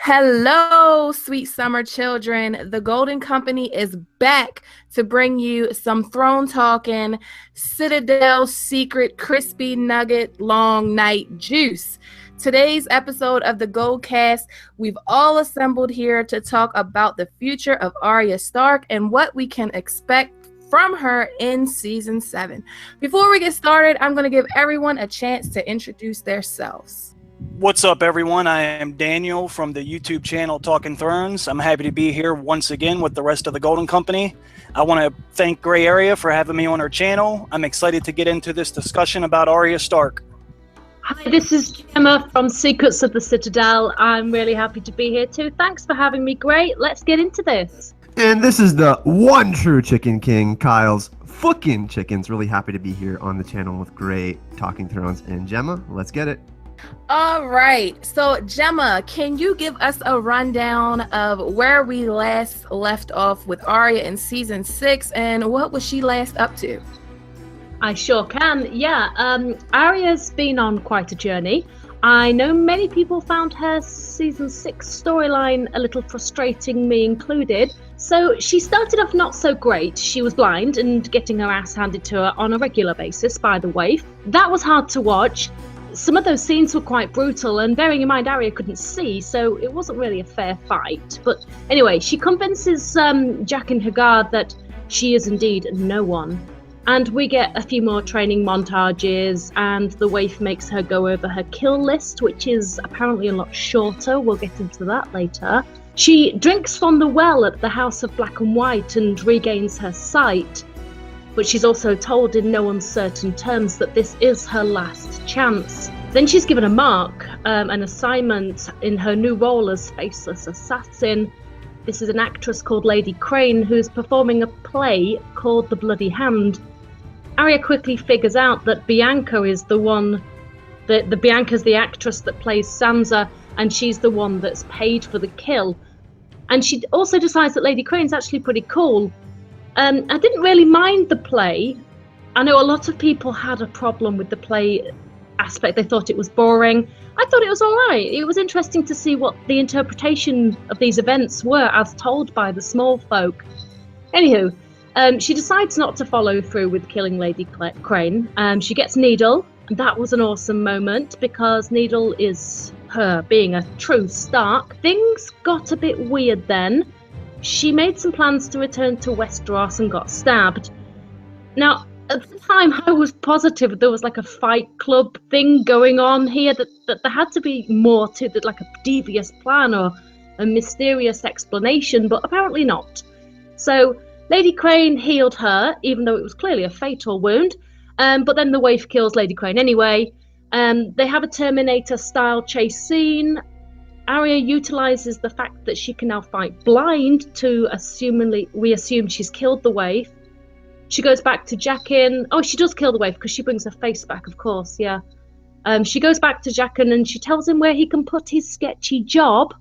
Hello, sweet summer children. The Golden Company is back to bring you some throne talking, Citadel secret crispy nugget long night juice. Today's episode of the Goldcast, we've all assembled here to talk about the future of Arya Stark and what we can expect from her in season 7. Before we get started, I'm going to give everyone a chance to introduce themselves. What's up, everyone? I am Daniel from the YouTube channel Talking Thrones. I'm happy to be here once again with the rest of the Golden Company. I want to thank Gray Area for having me on her channel. I'm excited to get into this discussion about Arya Stark. Hi, this is Gemma from Secrets of the Citadel. I'm really happy to be here too. Thanks for having me, Gray. Let's get into this. And this is the one true Chicken King, Kyle's Fookin Chickens. Really happy to be here on the channel with Gray, Talking Thrones, and Gemma. Let's get it. All right. So, Gemma, can you give us a rundown of where we last left off with Arya in season 6 and what was she last up to? I sure can. Yeah, Arya's been on quite a journey. I know many people found her season 6 storyline a little frustrating, me included. So she started off not so great. She was blind and getting her ass handed to her on a regular basis by the waif. That was hard to watch. Some of those scenes were quite brutal, and bearing in mind Arya couldn't see, so it wasn't really a fair fight. But anyway, she convinces Jack and Hagar that she is indeed no one. And we get a few more training montages, and the waif makes her go over her kill list, which is apparently a lot shorter. We'll get into that later. She drinks from the well at the House of Black and White and regains her sight. But she's also told in no uncertain terms that this is her last chance. Then she's given a mark, an assignment in her new role as faceless assassin. This is an actress called Lady Crane who's performing a play called The Bloody Hand. Arya quickly figures out that Bianca is the one, Bianca's the actress that plays Sansa, and she's the one that's paid for the kill. And she also decides that Lady Crane's actually pretty cool. I didn't really mind the play. I know a lot of people had a problem with the play aspect. They thought it was boring. I thought it was all right. It was interesting to see what the interpretation of these events were as told by the small folk. Anywho, she decides not to follow through with killing Lady Crane. She gets Needle, and that was an awesome moment because Needle is her being a true Stark. Things got a bit weird then. She made some plans to return to Westeros and got stabbed. Now, at the time, I was positive there was like a fight club thing going on here, that there had to be more to that, like a devious plan or a mysterious explanation, but apparently not. So, Lady Crane healed her, even though it was clearly a fatal wound, but then the waif kills Lady Crane anyway. They have a Terminator-style chase scene. Arya utilizes the fact that she can now fight blind to we assume she's killed the waif. She goes back to Jaqen. Oh, she does kill the waif because she brings her face back, of course, yeah. She goes back to Jaqen and she tells him where he can put his sketchy job.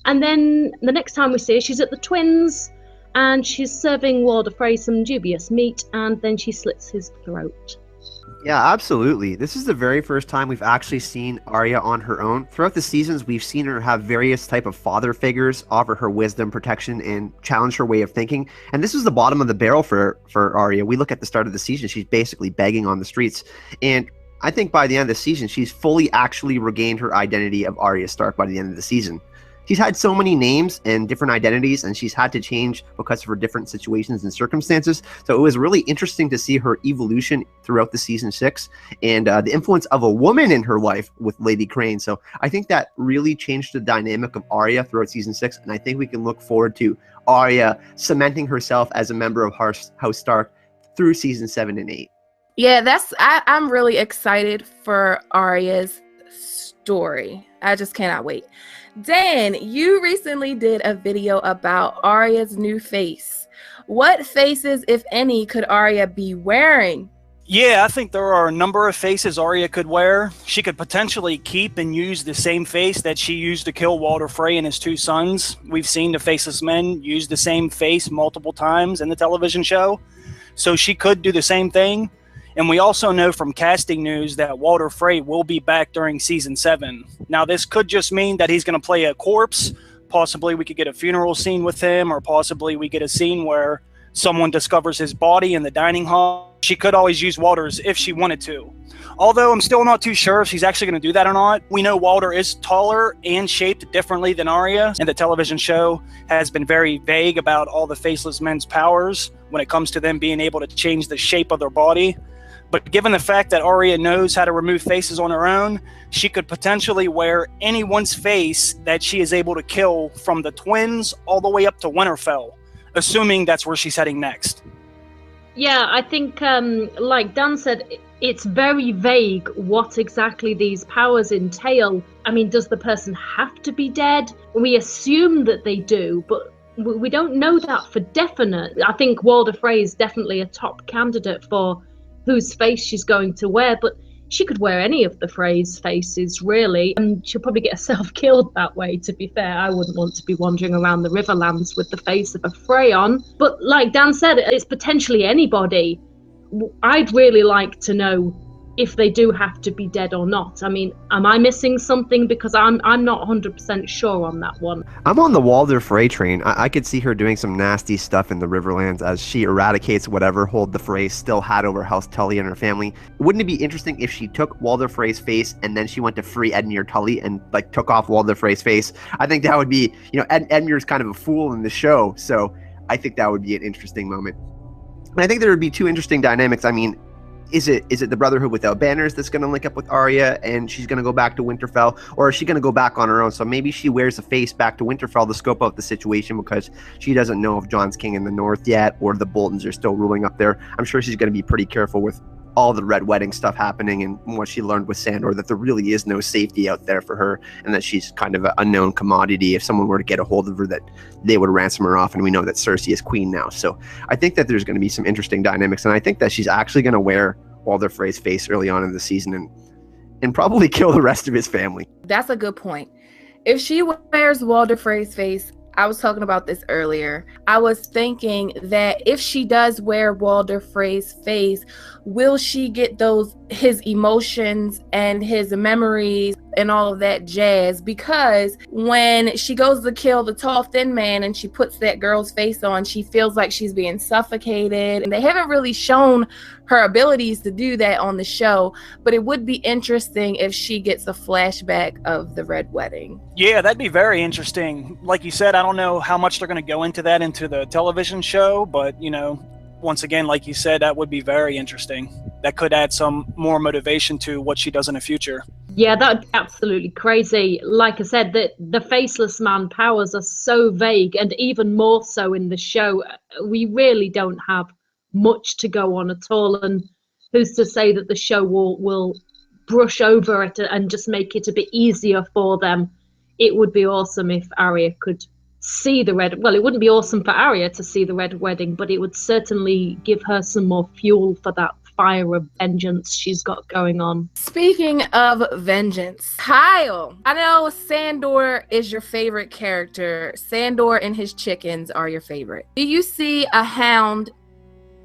And then the next time we see her, she's at the Twins and she's serving Walder Frey some dubious meat, and then she slits his throat. Yeah, absolutely. This is the very first time we've actually seen Arya on her own. Throughout the seasons, we've seen her have various type of father figures offer her wisdom, protection, and challenge her way of thinking. And this is the bottom of the barrel for Arya. We look at the start of the season, she's basically begging on the streets. And I think by the end of the season, she's fully actually regained her identity of Arya Stark by the end of the season. She's had so many names and different identities, and she's had to change because of her different situations and circumstances. So it was really interesting to see her evolution throughout the season 6 and the influence of a woman in her life with Lady Crane. So I think that really changed the dynamic of Arya throughout season 6, and I think we can look forward to Arya cementing herself as a member of House Stark through season 7 and 8. Yeah, I'm really excited for Arya's story. I just cannot wait. Dan, you recently did a video about Arya's new face. What faces, if any, could Arya be wearing? Yeah, I think there are a number of faces Arya could wear. She could potentially keep and use the same face that she used to kill Walder Frey and his 2 sons. We've seen the Faceless Men use the same face multiple times in the television show. So she could do the same thing. And we also know from casting news that Walder Frey will be back during season 7. Now, this could just mean that he's going to play a corpse. Possibly we could get a funeral scene with him, or possibly we get a scene where someone discovers his body in the dining hall. She could always use Walder's if she wanted to. Although I'm still not too sure if she's actually going to do that or not. We know Walder is taller and shaped differently than Arya, and the television show has been very vague about all the Faceless Men's powers when it comes to them being able to change the shape of their body. But given the fact that Arya knows how to remove faces on her own, she could potentially wear anyone's face that she is able to kill, from the twins all the way up to Winterfell, assuming that's where she's heading next. Yeah, I think, like Dan said, it's very vague what exactly these powers entail. I mean, does the person have to be dead? We assume that they do, but we don't know that for definite. I think Walder Frey is definitely a top candidate for whose face she's going to wear, but she could wear any of the Frey's faces, really, and she'll probably get herself killed that way, to be fair. I wouldn't want to be wandering around the Riverlands with the face of a Frey on. But like Dan said, it's potentially anybody. I'd really like to know if they do have to be dead or not. I mean, am I missing something? Because I'm not 100% sure on that one. I'm on the Walder Frey train. I could see her doing some nasty stuff in the Riverlands as she eradicates whatever hold the Frey still had over House Tully and her family. Wouldn't it be interesting if she took Walder Frey's face and then she went to free Edmure Tully and like took off Walder Frey's face? I think that would be, Edmure's kind of a fool in the show, so I think that would be an interesting moment. And I think there would be two interesting dynamics. I mean, is it the Brotherhood without banners that's going to link up with Arya and she's going to go back to Winterfell, or is she going to go back on her own? So maybe she wears a face back to Winterfell to scope out the situation because she doesn't know if Jon's king in the north yet or the Boltons are still ruling up there. I'm sure she's going to be pretty careful with all the Red Wedding stuff happening and what she learned with Sandor, that there really is no safety out there for her and that she's kind of an unknown commodity. If someone were to get a hold of her, that they would ransom her off, and we know that Cersei is queen now. So I think that there's going to be some interesting dynamics, and I think that she's actually going to wear Walder Frey's face early on in the season and probably kill the rest of his family. That's a good point. If she wears Walder Frey's face, I was talking about this earlier. I was thinking that if she does wear Walder Frey's face, will she get his emotions and his memories and all of that jazz? Because when she goes to kill the tall, thin man and she puts that girl's face on, she feels like she's being suffocated. And they haven't really shown her abilities to do that on the show, but it would be interesting if she gets a flashback of the Red Wedding. Yeah, that'd be very interesting. Like you said, I don't know how much they're going to go into that into the television show, but, once again, like you said, that would be very interesting. That could add some more motivation to what she does in the future. Yeah, that would be absolutely crazy. Like I said, the Faceless Man powers are so vague, and even more so in the show. We really don't have much to go on at all, and who's to say that the show will brush over it and just make it a bit easier for them. It would be awesome if Arya could see the Red... Well, it wouldn't be awesome for Arya to see the Red Wedding, but it would certainly give her some more fuel for that fire of vengeance she's got going on. Speaking of vengeance, Kyle, I know Sandor is your favorite character. Sandor and his chickens are your favorite. Do you see a Hound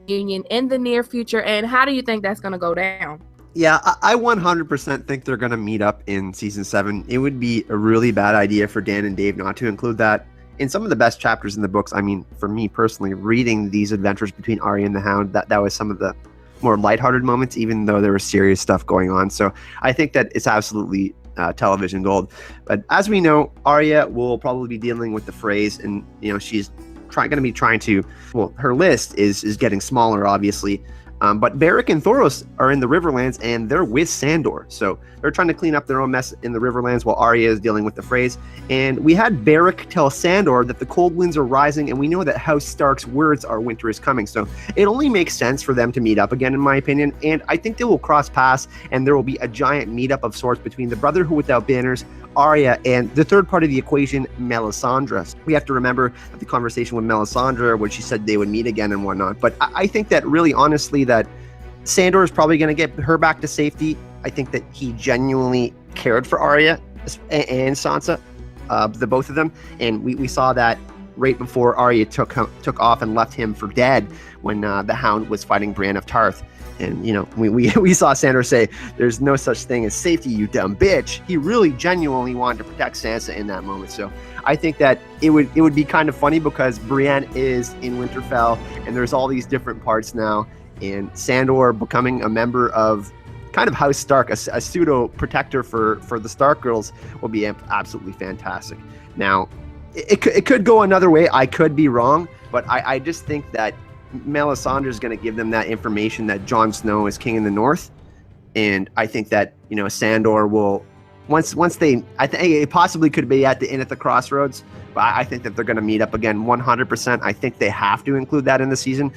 union in the near future, and how do you think that's going to go down? Yeah, I 100% think they're going to meet up in season 7. It would be a really bad idea for Dan and Dave not to include that in some of the best chapters in the books. I mean, for me personally, reading these adventures between Arya and the Hound, that was some of the more lighthearted moments, even though there was serious stuff going on. So I think that it's absolutely television gold. But as we know, Arya will probably be dealing with the Freys, and she's going to be trying to. Well, her list is getting smaller, obviously. But Beric and Thoros are in the Riverlands, and they're with Sandor. So they're trying to clean up their own mess in the Riverlands while Arya is dealing with the Freys. And we had Beric tell Sandor that the cold winds are rising, and we know that House Stark's words are winter is coming. So it only makes sense for them to meet up again, in my opinion. And I think they will cross paths, and there will be a giant meetup of sorts between the Brotherhood without banners, Arya, and the third part of the equation, Melisandre. We have to remember the conversation with Melisandre when she said they would meet again and whatnot. But I think that really, honestly, that Sandor is probably going to get her back to safety. I think that he genuinely cared for Arya and Sansa, the both of them. And we saw that right before Arya took off and left him for dead when the Hound was fighting Brienne of Tarth. And, you know, we saw Sandor say, "There's no such thing as safety, you dumb bitch." He really genuinely wanted to protect Sansa in that moment. So I think that it would be kind of funny because Brienne is in Winterfell and there's all these different parts now. And Sandor becoming a member of kind of House Stark, a pseudo protector for the Stark girls, will be absolutely fantastic. Now, it could go another way. I could be wrong, but I just think that Melisandre is going to give them that information that Jon Snow is king in the North, and I think that, you know, Sandor will once they, I think it possibly could be at the inn at the crossroads, but I think that they're going to meet up again 100%. I think they have to include that in the season.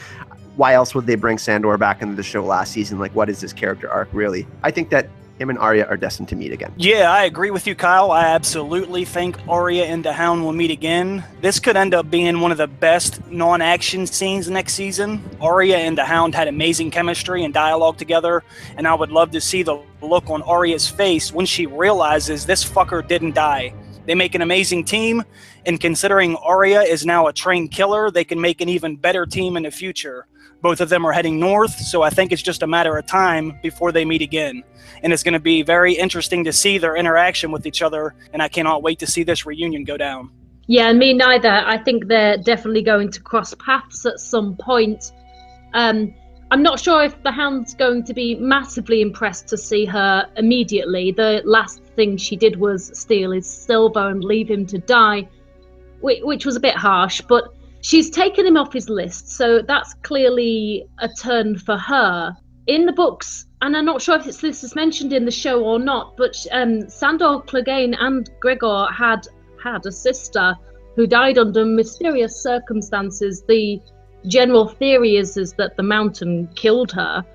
Why else would they bring Sandor back into the show last season? Like, what is his character arc really? I think that him and Arya are destined to meet again. Yeah, I agree with you, Kyle. I absolutely think Arya and the Hound will meet again. This could end up being one of the best non-action scenes next season. Arya and the Hound had amazing chemistry and dialogue together, and I would love to see the look on Arya's face when she realizes this fucker didn't die. They make an amazing team, and considering Arya is now a trained killer, they can make an even better team in the future. Both of them are heading north, so I think it's just a matter of time before they meet again. And it's going to be very interesting to see their interaction with each other, and I cannot wait to see this reunion go down. Yeah, and me neither. I think they're definitely going to cross paths at some point. I'm not sure if the Hound's going to be massively impressed to see her immediately. The last thing she did was steal his silver and leave him to die, which was a bit harsh, but she's taken him off his list, so that's clearly a turn for her. In the books, and I'm not sure if this is mentioned in the show or not, but Sandor Clegane and Gregor had a sister who died under mysterious circumstances. The general theory is that the mountain killed her,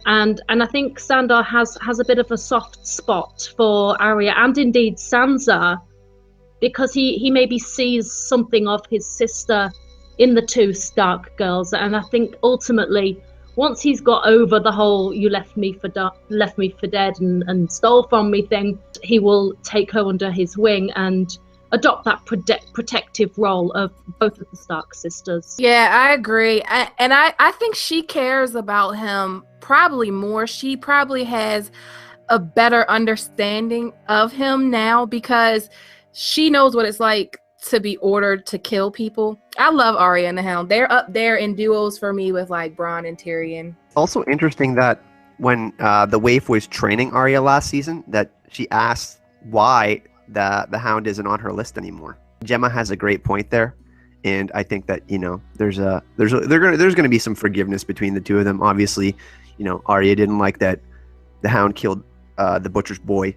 and I think Sandor has a bit of a soft spot for Arya and indeed Sansa, because he maybe sees something of his sister in the two Stark girls, and I think ultimately, once he's got over the whole "you left me for dead and stole from me" thing, he will take her under his wing and adopt that protective role of both of the Stark sisters. Yeah, I agree. I think she cares about him probably more. She probably has a better understanding of him now because she knows what it's like to be ordered to kill people. I love Arya and the Hound. They're up there in duos for me with like Bronn and Tyrion. Also interesting that when the Waif was training Arya last season, that she asked why the Hound isn't on her list anymore. Gemma has a great point there, and I think that, you know, there's gonna be some forgiveness between the two of them. Obviously, you know, Arya didn't like that the Hound killed the Butcher's boy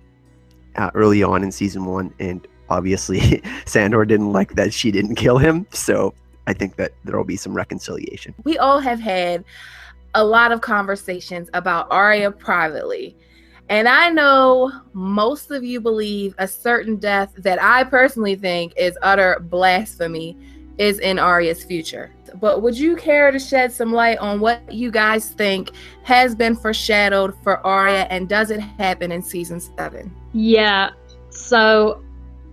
early on in season 1, and obviously Sandor didn't like that she didn't kill him, so I think that there will be some reconciliation. We all have had a lot of conversations about Arya privately, and I know most of you believe a certain death that I personally think is utter blasphemy is in Arya's future. But would you care to shed some light on what you guys think has been foreshadowed for Arya, and does it happen in season 7? Yeah, so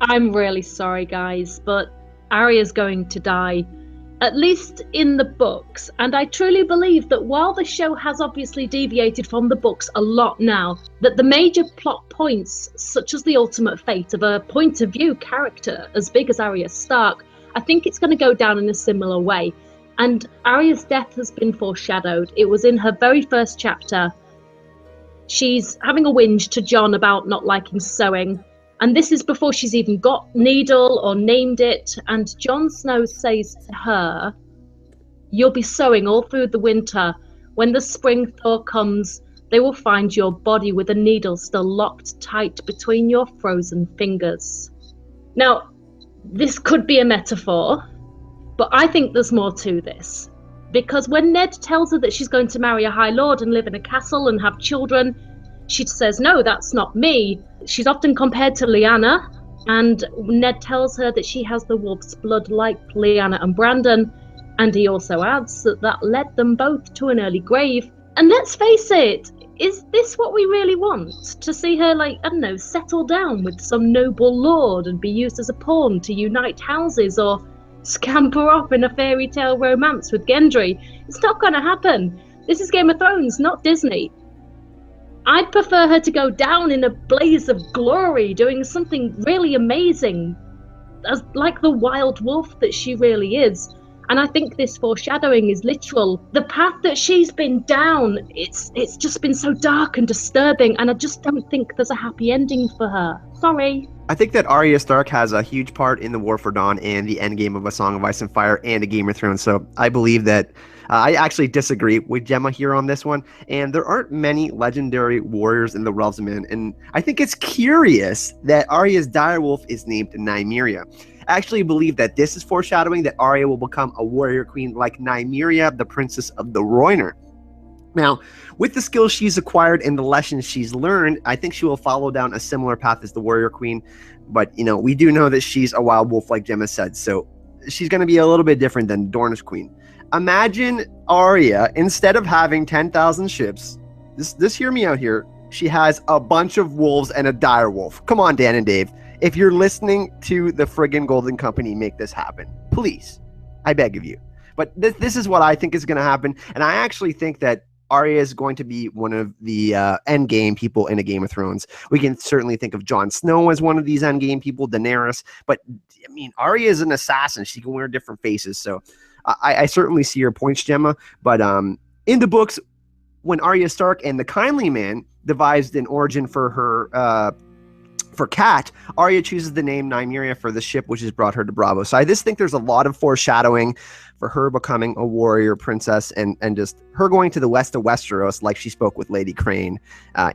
I'm really sorry, guys, but Arya's going to die, at least in the books. And I truly believe that while the show has obviously deviated from the books a lot now, that the major plot points, such as the ultimate fate of a point of view character as big as Arya Stark, I think it's going to go down in a similar way. And Arya's death has been foreshadowed. It was in her very first chapter. She's having a whinge to Jon about not liking sewing. And this is before she's even got Needle or named it. And Jon Snow says to her, "You'll be sewing all through the winter. When the spring thaw comes, they will find your body with a needle still locked tight between your frozen fingers." Now, this could be a metaphor, but I think there's more to this. Because when Ned tells her that she's going to marry a High Lord and live in a castle and have children, she says, "No, that's not me." She's often compared to Lyanna, and Ned tells her that she has the wolf's blood like Lyanna and Brandon, and he also adds that that led them both to an early grave. And let's face it, is this what we really want? To see her, like, I don't know, settle down with some noble lord and be used as a pawn to unite houses? Or scamper off in a fairy tale romance with Gendry. It's not going to happen. This is Game of Thrones, not Disney. I'd prefer her to go down in a blaze of glory, doing something really amazing, as like the wild wolf that she really is. And I think this foreshadowing is literal. The path that she's been down, it's just been so dark and disturbing, and I just don't think there's a happy ending for her. Sorry. I think that Arya Stark has a huge part in the War for Dawn and the endgame of A Song of Ice and Fire and A Game of Thrones. So I believe that I actually disagree with Gemma here on this one. And there aren't many legendary warriors in the Realms of Men. And I think it's curious that Arya's direwolf is named Nymeria. I actually believe that this is foreshadowing that Arya will become a warrior queen like Nymeria, the princess of the Rhoynar. Now, with the skills she's acquired and the lessons she's learned, I think she will follow down a similar path as the warrior queen. But, you know, we do know that she's a wild wolf, like Gemma said, so she's going to be a little bit different than Dornish queen. Imagine Arya, instead of having 10,000 ships, this hear me out here, she has a bunch of wolves and a dire wolf. Come on, Dan and Dave. If you're listening to the friggin' Golden Company, make this happen. Please. I beg of you. But this is what I think is going to happen. And I actually think that Arya is going to be one of the endgame people in A Game of Thrones. We can certainly think of Jon Snow as one of these endgame people, Daenerys. But, I mean, Arya is an assassin. She can wear different faces. So I certainly see your points, Gemma. But in the books, when Arya Stark and the Kindly Man devised an origin for her for Cat, Arya chooses the name Nymeria for the ship which has brought her to Bravo. So I just think there's a lot of foreshadowing for her becoming a warrior princess and just her going to the west of Westeros like she spoke with Lady Crane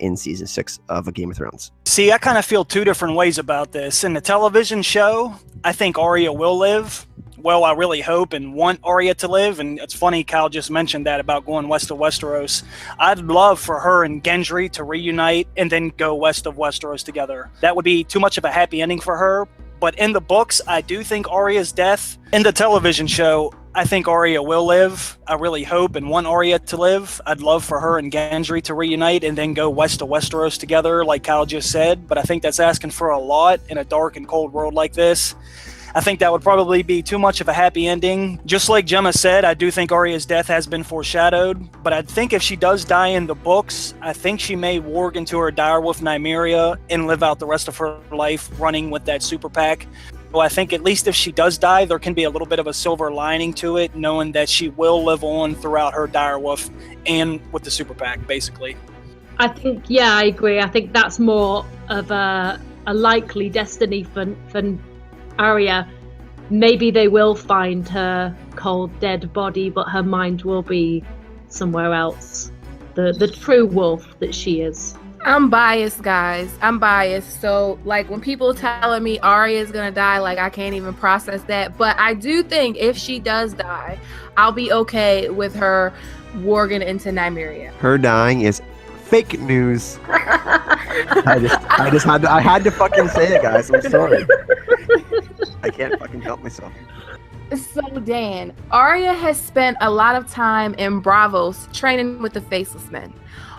in season 6 of A Game of Thrones. See, I kind of feel two different ways about this. In the television show, I think Arya will live. Well, I really hope and want Arya to live. And it's funny, Kyle just mentioned that about going west of Westeros. I'd love for her and Gendry to reunite and then go west of Westeros together. That would be too much of a happy ending for her. But in the books, I do think Arya's death. In the television show, I think Arya will live. I really hope and want Arya to live. I'd love for her and Gendry to reunite and then go west of Westeros together, like Kyle just said. But I think that's asking for a lot in a dark and cold world like this. I think that would probably be too much of a happy ending. Just like Gemma said, I do think Arya's death has been foreshadowed, but I think if she does die in the books, I think she may warg into her direwolf Nymeria and live out the rest of her life running with that super pack. Well, I think at least if she does die, there can be a little bit of a silver lining to it, knowing that she will live on throughout her direwolf and with the super pack, basically. I think, yeah, I agree. I think that's more of a likely destiny for Arya. Maybe they will find her cold, dead body, but her mind will be somewhere else. The true wolf that she is. I'm biased, guys. I'm biased. So, like, when people telling me Arya is gonna die, like, I can't even process that. But I do think if she does die, I'll be okay with her warging into Nymeria. Her dying is fake news. I had to fucking say it, guys. I'm sorry. I can't fucking help myself. So, Dan, Arya has spent a lot of time in Bravos training with the Faceless Men.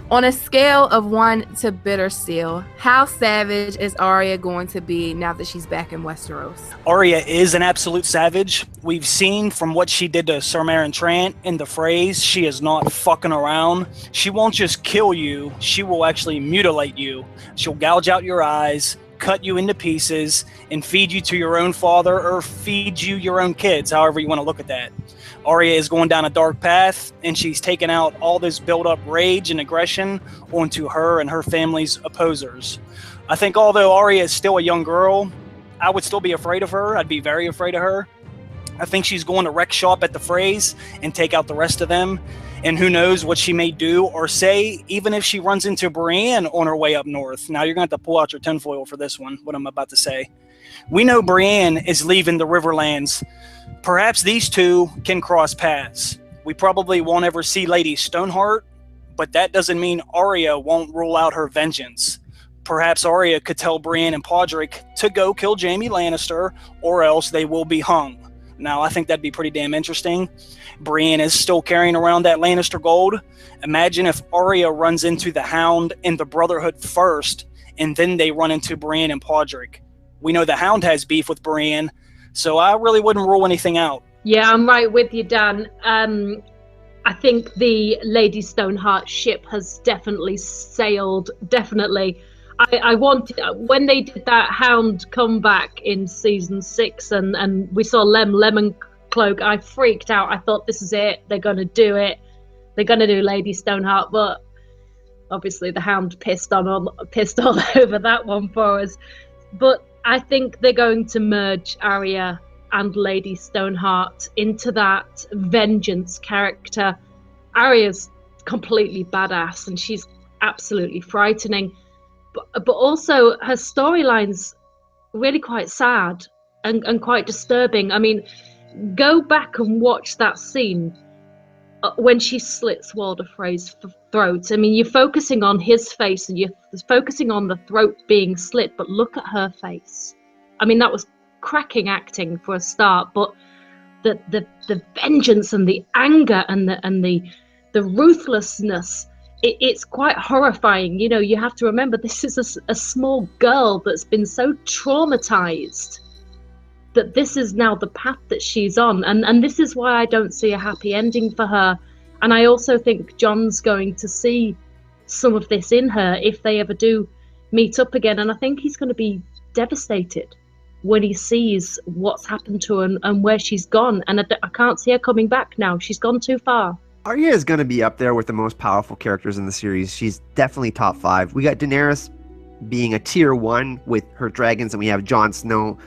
On a scale of 1 to bitter seal, how savage is Arya going to be now that she's back in Westeros? Arya is an absolute savage. We've seen from what she did to Sir Maren Trant in the phrase, she is not fucking around. She won't just kill you, she will actually mutilate you. She'll gouge out your eyes, cut you into pieces, and feed you to your own father or feed you your own kids, however you want to look at that. Arya is going down a dark path, and she's taken out all this built-up rage and aggression onto her and her family's opposers. I think although Arya is still a young girl, I would still be afraid of her. I'd be very afraid of her. I think she's going to wreck shop at the phrase and take out the rest of them. And who knows what she may do or say, even if she runs into Brienne on her way up north. Now, you're going to have to pull out your tinfoil for this one, what I'm about to say. We know Brienne is leaving the Riverlands. Perhaps these two can cross paths. We probably won't ever see Lady Stoneheart, but that doesn't mean Arya won't rule out her vengeance. Perhaps Arya could tell Brienne and Podrick to go kill Jaime Lannister, or else they will be hung. Now, I think that'd be pretty damn interesting. Brienne is still carrying around that Lannister gold. Imagine if Arya runs into the Hound and the Brotherhood first, and then they run into Brienne and Podrick. We know the Hound has beef with Brienne, So I really wouldn't rule anything out. Yeah, I'm right with you, Dan. I think the Lady Stoneheart ship has definitely sailed. Definitely. I wanted, when they did that Hound comeback in season 6 and we saw Lemon Cloak, I freaked out. I thought, this is it. They're going to do it. They're going to do Lady Stoneheart. But obviously the Hound pissed all over that one for us. But I think they're going to merge Arya and Lady Stoneheart into that vengeance character. Arya's completely badass and she's absolutely frightening, but also her storyline's really quite sad and quite disturbing. I mean, go back and watch that scene when she slits Walder Frey's throat. I mean, you're focusing on his face and you're focusing on the throat being slit, but look at her face. I mean, that was cracking acting for a start, but the vengeance and the anger and the ruthlessness, it's quite horrifying. You know, you have to remember this is a small girl that's been so traumatized that this is now the path that she's on, and this is why I don't see a happy ending for her. And I also think Jon's going to see some of this in her if they ever do meet up again, and I think he's going to be devastated when he sees what's happened to her and where she's gone. And I can't see her coming back now. She's gone too far. Arya is going to be up there with the most powerful characters in the series. She's definitely top 5. We got Daenerys being a tier 1 with her dragons, and we have Jon Snow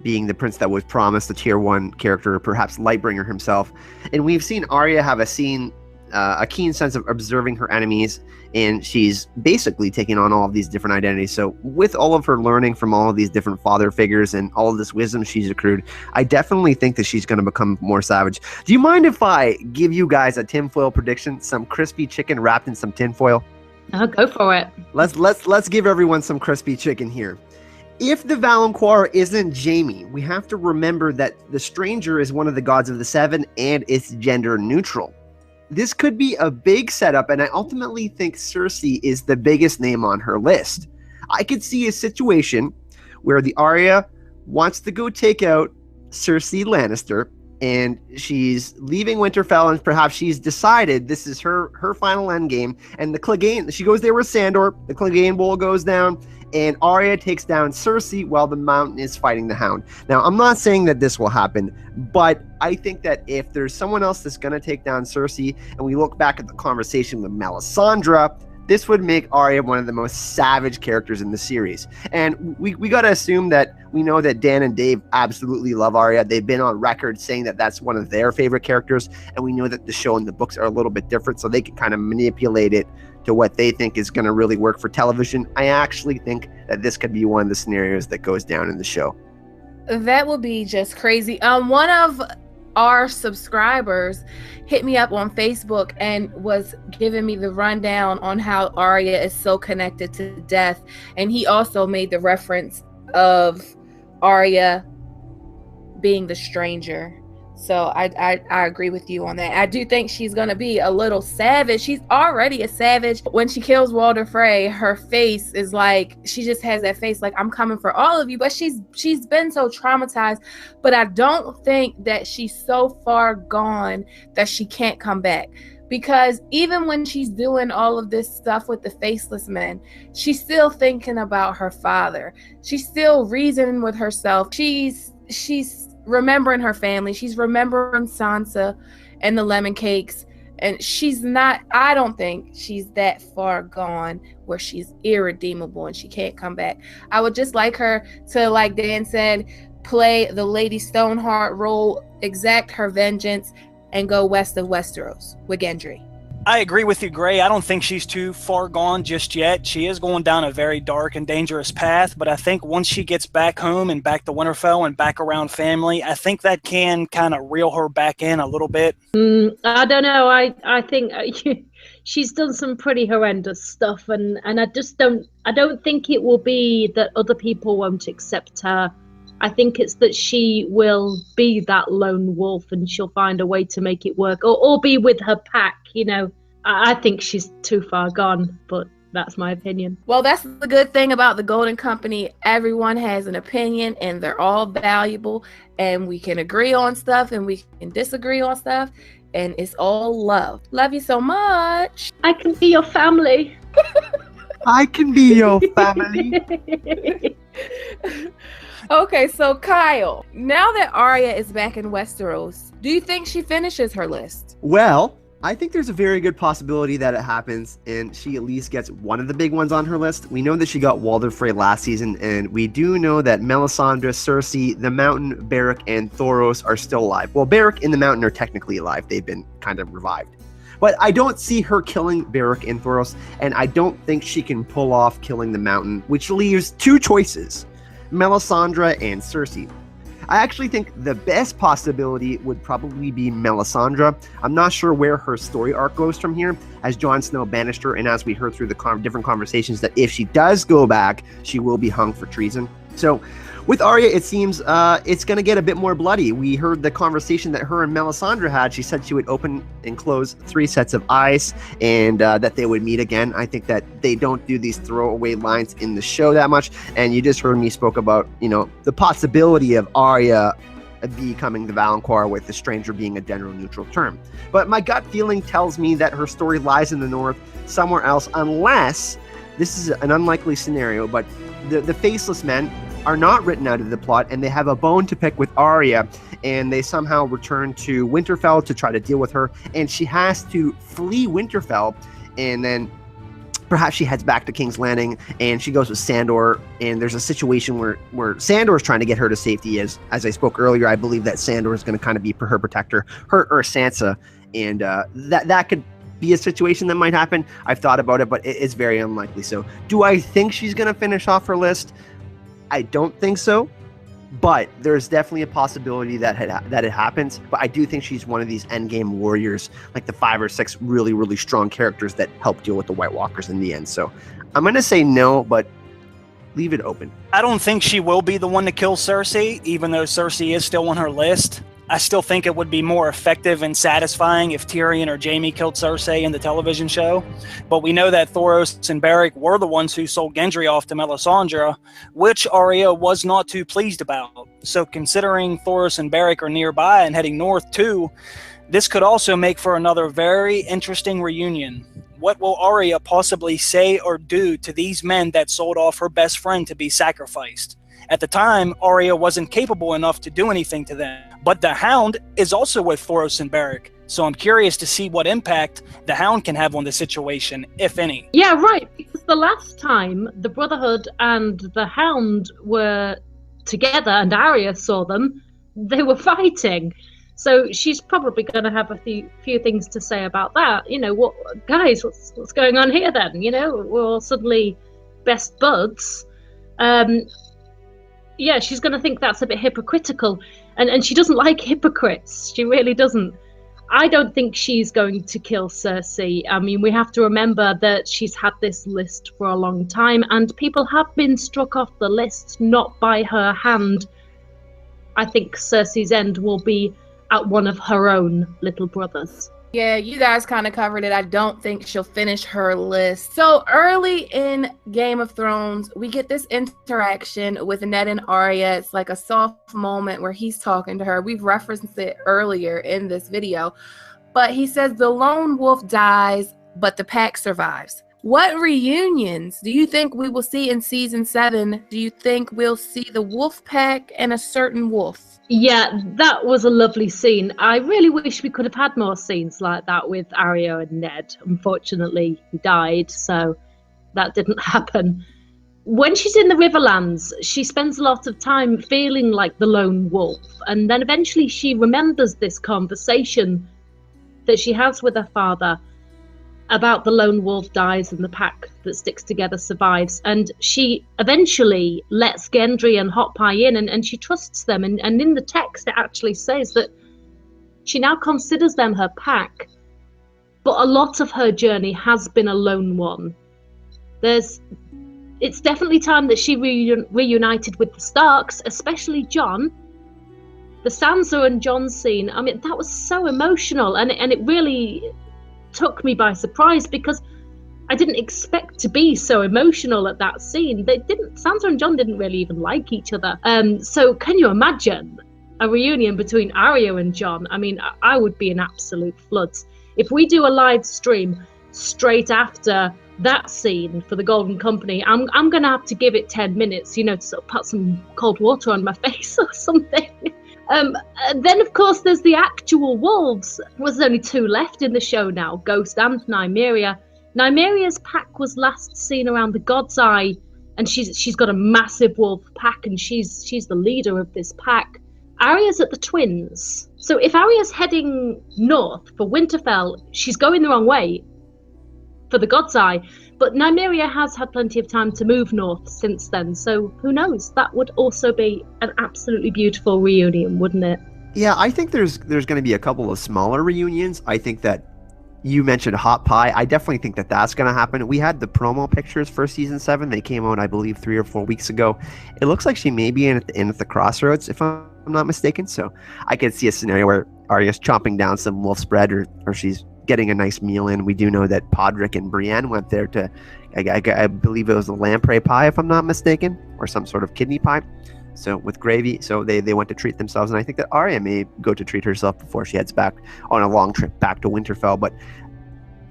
being the prince that was promised a tier 1 character, perhaps Lightbringer himself. And we've seen Arya have a keen sense of observing her enemies, and she's basically taking on all of these different identities. So with all of her learning from all of these different father figures and all of this wisdom she's accrued, I definitely think that she's going to become more savage. Do you mind if I give you guys a tinfoil prediction? Some crispy chicken wrapped in some tinfoil? Go for it. Let's give everyone some crispy chicken here. If the Valancourt isn't Jaime, we have to remember that the Stranger is one of the gods of the Seven and it's gender neutral. This could be a big setup, and I ultimately think Cersei is the biggest name on her list. I could see a situation where the Arya wants to go take out Cersei Lannister, and she's leaving Winterfell, and perhaps she's decided this is her final endgame, and the Clegane, she goes there with Sandor, the Clegane Bowl goes down, and Arya takes down Cersei while the Mountain is fighting the Hound. Now, I'm not saying that this will happen, but I think that if there's someone else that's going to take down Cersei, and we look back at the conversation with Melisandre, this would make Arya one of the most savage characters in the series. And we got to assume that we know that Dan and Dave absolutely love Arya. They've been on record saying that that's one of their favorite characters, and we know that the show and the books are a little bit different, so they can kind of manipulate it to what they think is going to really work for television. I actually think that this could be one of the scenarios that goes down in the show. That would be just crazy. One of our subscribers hit me up on Facebook and was giving me the rundown on how Arya is so connected to death. And he also made the reference of Arya being the Stranger. So I agree with you on that. I do think she's going to be a little savage. She's already a savage. When she kills Walder Frey, her face is like, she just has that face like, I'm coming for all of you. But she's been so traumatized. But I don't think that she's so far gone that she can't come back. Because even when she's doing all of this stuff with the faceless men, she's still thinking about her father. She's still reasoning with herself. She's remembering her family. She's remembering Sansa and the lemon cakes. And she's not, I don't think she's that far gone where she's irredeemable and she can't come back. I would just like her to, like Dan said, play the Lady Stoneheart role, exact her vengeance, and go west of Westeros with Gendry. I agree with you, Gray. I don't think she's too far gone just yet. She is going down a very dark and dangerous path, but I think once she gets back home and back to Winterfell and back around family, I think that can kind of reel her back in a little bit. I don't know. I think she's done some pretty horrendous stuff, and I don't think it will be that other people won't accept her. I think it's that she will be that lone wolf and she'll find a way to make it work, or be with her pack, you know. I think she's too far gone, but That's my opinion. Well, that's the good thing about the Golden Company. Everyone has an opinion and they're all valuable, and we can agree on stuff and we can disagree on stuff, and it's all love. Love you so much. I can be your family. I can be your family. Okay, so Kyle, now that Arya is back in Westeros, do you think she finishes her list? Well, I think there's a very good possibility that it happens, and she at least gets one of the big ones on her list. We know that she got Walder Frey last season, and we do know that Melisandre, Cersei, the Mountain, Beric, and Thoros are still alive. Well, Beric and the Mountain are technically alive. They've been kind of revived. But I don't see her killing Beric and Thoros, and I don't think she can pull off killing the Mountain, which leaves two choices, Melisandre and Cersei. I actually think the best possibility would probably be Melisandre. I'm not sure where her story arc goes from here, as Jon Snow banished her, and as we heard through the different conversations, that if she does go back, she will be hung for treason. So with Arya, it seems it's going to get a bit more bloody. We heard the conversation that her and Melisandre had. She said she would open and close 3 sets of eyes, and that they would meet again. I think that they don't do these throwaway lines in the show that much, and you just heard me spoke about, the possibility of Arya becoming the Valancourt, with the stranger being a general neutral term. But my gut feeling tells me that her story lies in the north, somewhere else, unless this is an unlikely scenario, but the Faceless Men are not written out of the plot, and they have a bone to pick with Arya, and they somehow return to Winterfell to try to deal with her, and she has to flee Winterfell, and then perhaps she heads back to King's Landing, and she goes with Sandor, and there's a situation where Sandor is trying to get her to safety. As I spoke earlier, I believe that Sandor is going to kind of be her protector, her or Sansa, and that could be a situation that might happen. I've thought about it, but it's very unlikely. So do I think she's going to finish off her list? I don't think so, but there's definitely a possibility that it happens. But I do think she's one of these endgame warriors, like the 5 or 6 really, really strong characters that help deal with the White Walkers in the end. So I'm going to say no, but leave it open. I don't think she will be the one to kill Cersei, even though Cersei is still on her list. I still think it would be more effective and satisfying if Tyrion or Jaime killed Cersei in the television show. But we know that Thoros and Beric were the ones who sold Gendry off to Melisandre, which Arya was not too pleased about. So considering Thoros and Beric are nearby and heading north too, this could also make for another very interesting reunion. What will Arya possibly say or do to these men that sold off her best friend to be sacrificed? At the time, Arya wasn't capable enough to do anything to them. But the Hound is also with Thoros and Beric, so I'm curious to see what impact the Hound can have on the situation, if any. Yeah, right, because the last time the Brotherhood and the Hound were together and Arya saw them, they were fighting. So she's probably going to have a few things to say about that. What's going on here then? We're all suddenly best buds. Yeah, she's going to think that's a bit hypocritical. And she doesn't like hypocrites. She really doesn't. I don't think she's going to kill Cersei. I mean, we have to remember that she's had this list for a long time, and people have been struck off the list, not by her hand. I think Cersei's end will be at one of her own little brothers. Yeah, you guys kind of covered it. I don't think she'll finish her list. So early in Game of Thrones, we get this interaction with Ned and Arya. It's like a soft moment where he's talking to her. We've referenced it earlier in this video. But he says the lone wolf dies, but the pack survives. What reunions do you think we will see in season 7? Do you think we'll see the wolf pack and a certain wolf? Yeah, that was a lovely scene. I really wish we could have had more scenes like that with Arya and Ned. Unfortunately, he died, so that didn't happen. When she's in the Riverlands, she spends a lot of time feeling like the lone wolf, and then eventually she remembers this conversation that she has with her father about the lone wolf dies and the pack that sticks together survives. And she eventually lets Gendry and Hot Pie in, and she trusts them. And in the text, it actually says that she now considers them her pack. But a lot of her journey has been a lone one. It's definitely time that she reunited with the Starks, especially Jon. The Sansa and Jon scene, I mean, that was so emotional, and it really took me by surprise, because I didn't expect to be so emotional at that scene. Sansa and Jon didn't really even like each other. So can you imagine a reunion between Arya and Jon? I mean, I would be in absolute floods. If we do a live stream straight after that scene for the Golden Company, I'm going to have to give it 10 minutes, to sort of put some cold water on my face or something. Then, of course, there's the actual wolves. There's only 2 left in the show now, Ghost and Nymeria. Nymeria's pack was last seen around the God's Eye, and she's got a massive wolf pack, and she's the leader of this pack. Arya's at the Twins. So if Arya's heading north for Winterfell, she's going the wrong way for the God's Eye. But Nymeria has had plenty of time to move north since then, so who knows? That would also be an absolutely beautiful reunion, wouldn't it? Yeah, I think there's going to be a couple of smaller reunions. I think that you mentioned Hot Pie. I definitely think that that's going to happen. We had the promo pictures for season 7. They came out, I believe, 3 or 4 weeks ago. It looks like she may be in at the crossroads, if I'm not mistaken. So I could see a scenario where Arya's chomping down some wolf spread, or she's getting a nice meal in. We do know that Podrick and Brienne went there to, I believe it was a lamprey pie, if I'm not mistaken, or some sort of kidney pie. So with gravy, so they went to treat themselves, and I think that Arya may go to treat herself before she heads back on a long trip back to Winterfell. But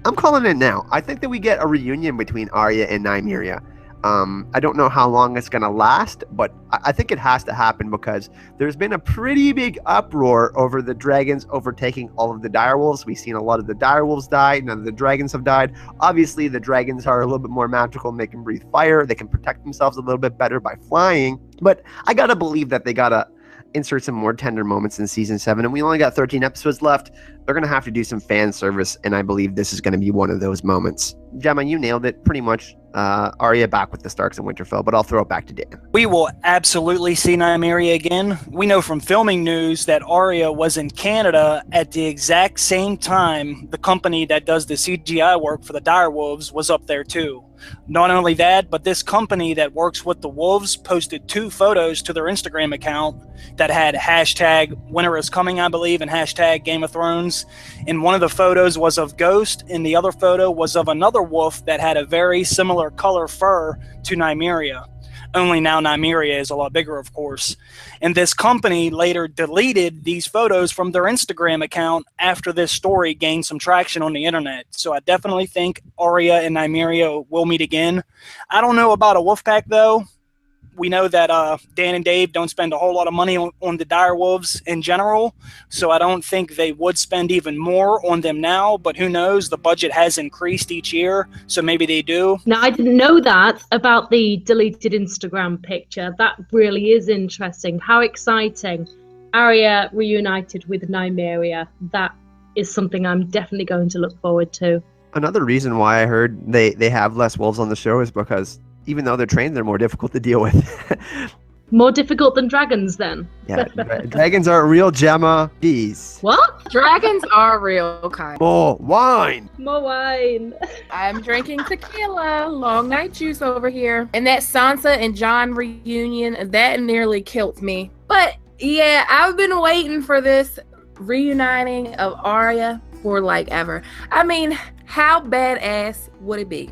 I'm calling it now. I think that we get a reunion between Arya and Nymeria. I don't know how long it's going to last, but I think it has to happen because there's been a pretty big uproar over the dragons overtaking all of the direwolves. We've seen a lot of the direwolves die. None of the dragons have died. Obviously, the dragons are a little bit more magical and they can breathe fire. They can protect themselves a little bit better by flying. But I got to believe that they got to insert some more tender moments in season 7, and we only got 13 episodes left. They're going to have to do some fan service, and I believe this is going to be one of those moments. Gemma, you nailed it pretty much. Arya back with the Starks in Winterfell, but I'll throw it back to Dan. We will absolutely see Nymeria again. We know from filming news that Arya was in Canada at the exact same time the company that does the CGI work for the direwolves was up there too. Not only that, but this company that works with the wolves posted 2 photos to their Instagram account that had hashtag Winter is Coming, I believe, and hashtag Game of Thrones. And one of the photos was of Ghost, and the other photo was of another wolf that had a very similar color fur to Nymeria. Only now Nymeria is a lot bigger, of course. And this company later deleted these photos from their Instagram account after this story gained some traction on the internet. So I definitely think Arya and Nymeria will meet again. I don't know about a wolf pack, though. We know that Dan and Dave don't spend a whole lot of money on the direwolves in general, so I don't think they would spend even more on them now, but who knows? The budget has increased each year, so maybe they do. Now, I didn't know that about the deleted Instagram picture. That really is interesting. How exciting. Arya reunited with Nymeria. That is something I'm definitely going to look forward to. Another reason why I heard they have less wolves on the show is because even though they're trained, they're more difficult to deal with. More difficult than dragons, then? Yeah, dragons are real, Gemma. Bees. What? Dragons are real, Kai. More wine. More wine. I'm drinking tequila, long night juice over here. And that Sansa and Jon reunion, that nearly killed me. But yeah, I've been waiting for this reuniting of Arya for like ever. I mean, how badass would it be?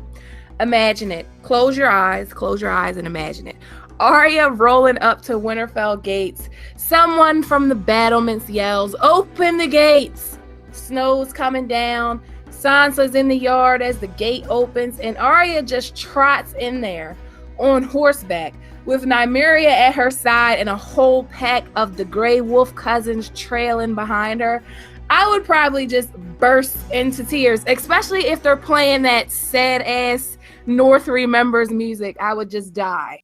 Imagine it. Close your eyes and imagine it. Arya rolling up to Winterfell gates. Someone from the battlements yells, "Open the gates!" Snow's coming down. Sansa's in the yard as the gate opens, and Arya just trots in there on horseback with Nymeria at her side and a whole pack of the Grey Wolf cousins trailing behind her. I would probably just burst into tears, especially if they're playing that sad-ass North Remembers music. I would just die.